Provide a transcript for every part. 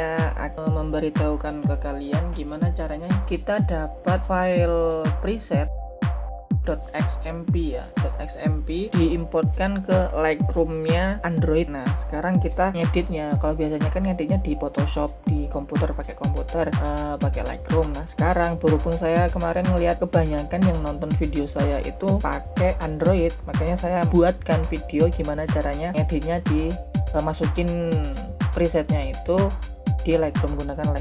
saya akan memberitahukan ke kalian gimana caranya kita dapat file preset .xmp ya, .xmp diimportkan ke Lightroom-nya Android. Nah, sekarang kita ngeditnya. Kalau biasanya kan ngeditnya di Photoshop, di komputer pakai komputer, pakai Lightroom. Nah, sekarang berhubung saya kemarin ngelihat kebanyakan yang nonton video saya itu pakai Android, makanya saya buatkan video gimana caranya ngeditnya di masukin presetnya itu di Lightroom, menggunakan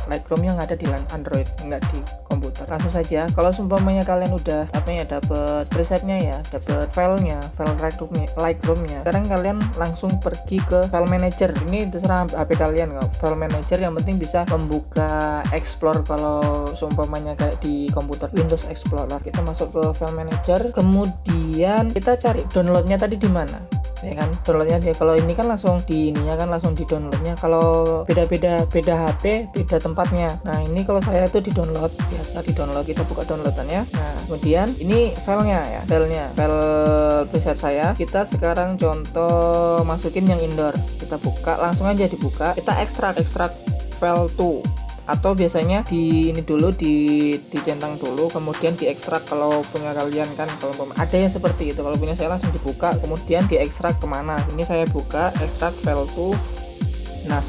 Lightroom yang ada di Android, enggak di komputer. Langsung saja, kalau seumpamanya kalian udah dapat presetnya ya, dapat filenya, file Lightroomnya, sekarang kalian langsung pergi ke file manager. Ini terserah HP kalian kok, file manager yang penting bisa membuka explore. Kalau seumpamanya kayak di komputer Windows Explorer, kita masuk ke file manager, kemudian kita cari downloadnya tadi di mana, ya kan? Downloadnya dia, kalau ini kan langsung di ininya kan langsung di downloadnya. Kalau beda HP, beda tempatnya. Nah, ini kalau saya itu di download, biasa di download, kita buka downloadannya. Nah, kemudian ini filenya ya, file preset saya. Kita sekarang contoh masukin yang indoor, kita buka, langsung aja dibuka, kita ekstrak file to, atau biasanya di ini dulu, dicentang dulu, kemudian diekstrak. Kalau punya kalian kan, kalau ada yang seperti itu, kalau punya saya langsung dibuka kemudian diekstrak kemana. Ini saya buka ekstrak file to. Nah,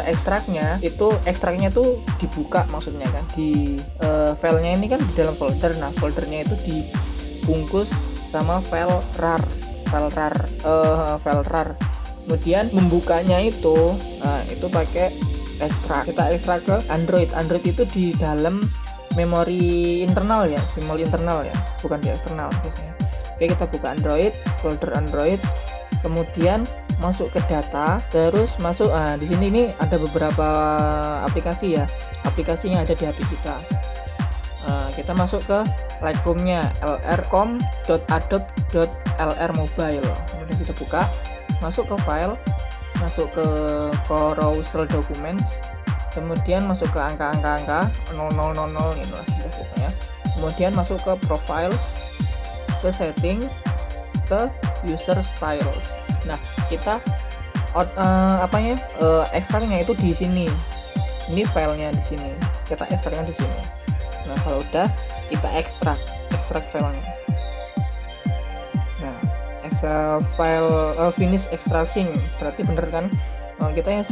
ekstraknya tuh dibuka, maksudnya kan di filenya ini kan di dalam folder. Nah, foldernya itu dibungkus sama file rar. Kemudian membukanya itu, nah itu pakai ekstrak. Kita ekstrak ke Android itu di dalam memori internal ya, bukan di eksternal biasanya. Oke, kita buka Android, folder Android, kemudian masuk ke data, terus masuk di sini ini ada beberapa aplikasi ya, aplikasinya ada di HP kita. Kita masuk ke Lightroom-nya lr.com.adobe.lr mobile, kemudian kita buka, masuk ke file, masuk ke carousel documents, kemudian masuk ke angka 0000 inilah sudah pokoknya. Kemudian masuk ke profiles, ke setting, ke user styles. Nah, kita ekstraknya itu di sini. Ini filenya di sini. Kita ekstraknya di sini. Nah, kalau udah kita ekstrak filenya. Nah, file finish extracting, berarti bener kan? Kita yang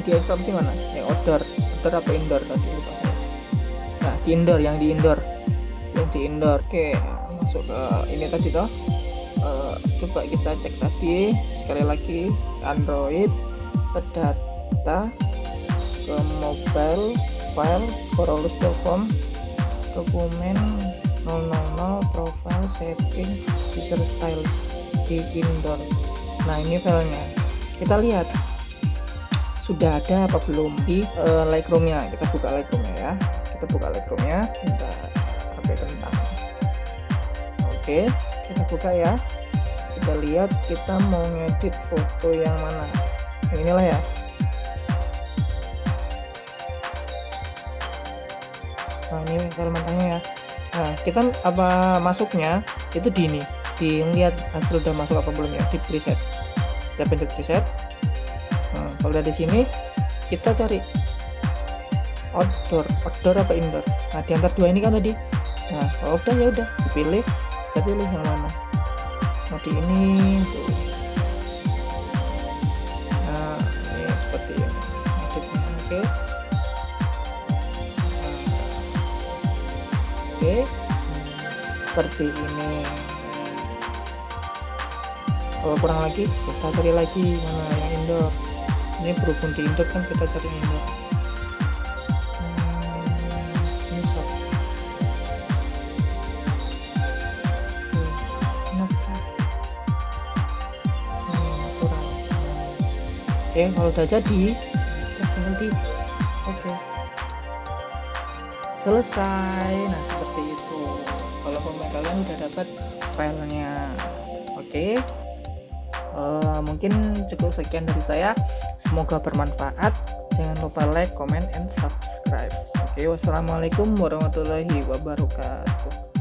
diekstrak di mana? Yang outdoor apa indoor tadi, lupa saya. Nah, yang di indoor. Oke, masuk ke ini tadi toh. Coba kita cek tadi sekali lagi, Android, ke data, ke mobile, file, carousel.com, dokumen 000, profile, setting, user styles, di indoor. Nah, ini filenya, kita lihat sudah ada apa belum di Lightroom-nya. Kita buka Lightroom-nya ya, kita HP tentang. Oke, kita buka ya, kita lihat kita mau ngedit foto yang mana. Yang inilah ya. Nah, ini file mentahnya ya. Nah, kita masuknya itu di ini, lihat hasil udah masuk apa belum ya, di preset. Kita pencet preset. Nah, kalau udah di sini kita cari outdoor apa indoor. Nah, di antara dua ini kan tadi. Nah, kalau udah ya udah dipilih, kita pilih yang mana. Nah, di ini tuh. Nah, ini seperti ini. Oke. Oke. Seperti ini. Kalau kurang lagi, kita cari lagi mana yang indoor. Ini berhubung di indoor kan, kita cari indoor. Ini soft. Oke, kalau udah jadi, oke, selesai. Nah, seperti itu. Kalau kalian udah dapat filenya, oke. Mungkin cukup sekian dari saya. Semoga bermanfaat. Jangan lupa like, comment, and subscribe. Oke, wassalamualaikum warahmatullahi wabarakatuh.